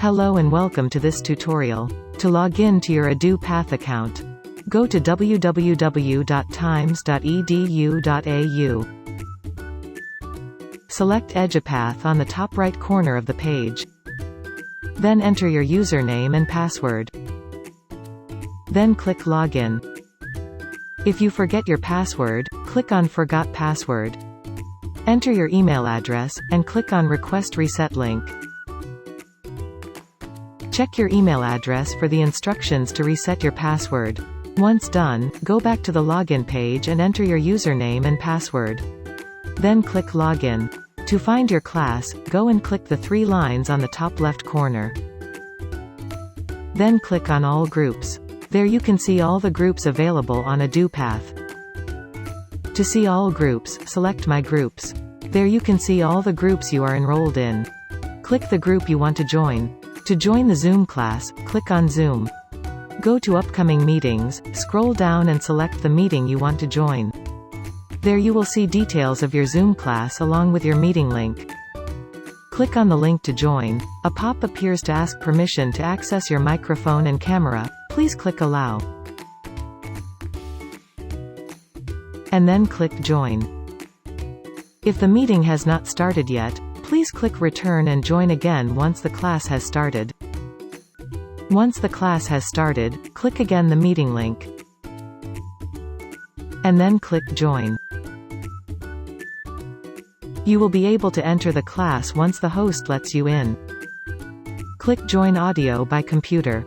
Hello and welcome to this tutorial. To log in to your Edupath account, go to www.times.edu.au. Select Edupath on the top right corner of the page. Then enter your username and password. Then click Login. If you forget your password, click on Forgot Password. Enter your email address, and click on Request Reset Link. Check your email address for the instructions to reset your password. Once done, go back to the login page and enter your username and password. Then click Login. To find your class, go and click the 3 lines on the top left corner. Then click on All Groups. There you can see all the groups available on Edupath. To see all groups, select My Groups. There you can see all the groups you are enrolled in. Click the group you want to join. To join the Zoom class, click on Zoom. Go to Upcoming Meetings, scroll down and select the meeting you want to join. There you will see details of your Zoom class along with your meeting link. Click on the link to join. A pop appears to ask permission to access your microphone and camera. Please click Allow. And then click Join. If the meeting has not started yet, please click Return and join again once the class has started. Once the class has started, click again the meeting link. And then click Join. You will be able to enter the class once the host lets you in. Click Join Audio by Computer.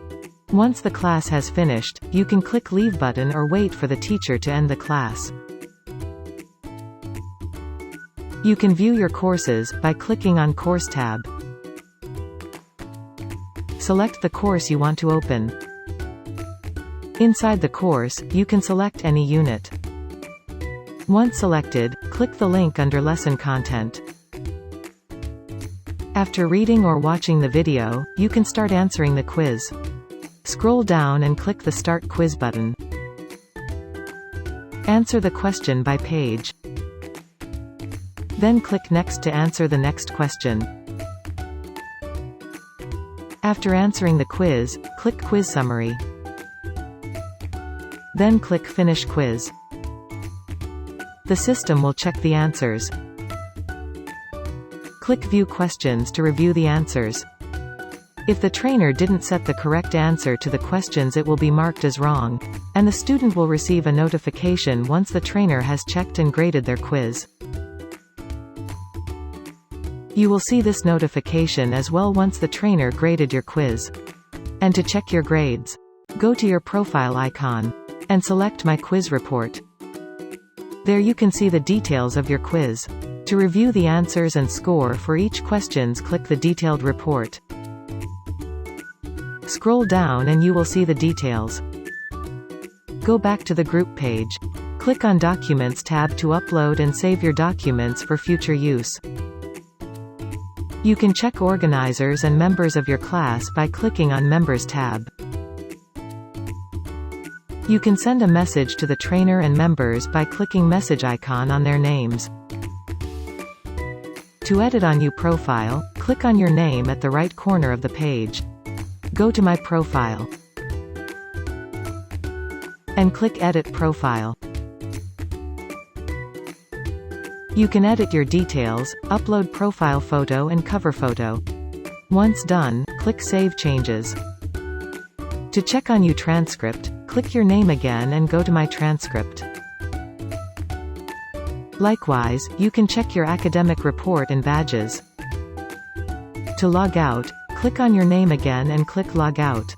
Once the class has finished, you can click Leave button or wait for the teacher to end the class. You can view your courses by clicking on Course tab. Select the course you want to open. Inside the course, you can select any unit. Once selected, click the link under Lesson Content. After reading or watching the video, you can start answering the quiz. Scroll down and click the Start Quiz button. Answer the question by page. Then click Next to answer the next question. After answering the quiz, click Quiz Summary. Then click Finish Quiz. The system will check the answers. Click View Questions to review the answers. If the trainer didn't set the correct answer to the questions, it will be marked as wrong, and the student will receive a notification once the trainer has checked and graded their quiz. You will see this notification as well once the trainer graded your quiz. And to check your grades, go to your profile icon and select My Quiz Report. There you can see the details of your quiz. To review the answers and score for each questions, click the Detailed Report. Scroll down and you will see the details. Go back to the group page. Click on Documents tab to upload and save your documents for future use. You can check organizers and members of your class by clicking on Members tab. You can send a message to the trainer and members by clicking message icon on their names. To edit on your profile, click on your name at the right corner of the page. Go to My Profile and click Edit Profile. You can edit your details, upload profile photo and cover photo. Once done, click Save Changes. To check on your transcript, click your name again and go to My Transcript. Likewise, you can check your academic report and badges. To log out, click on your name again and click Log Out.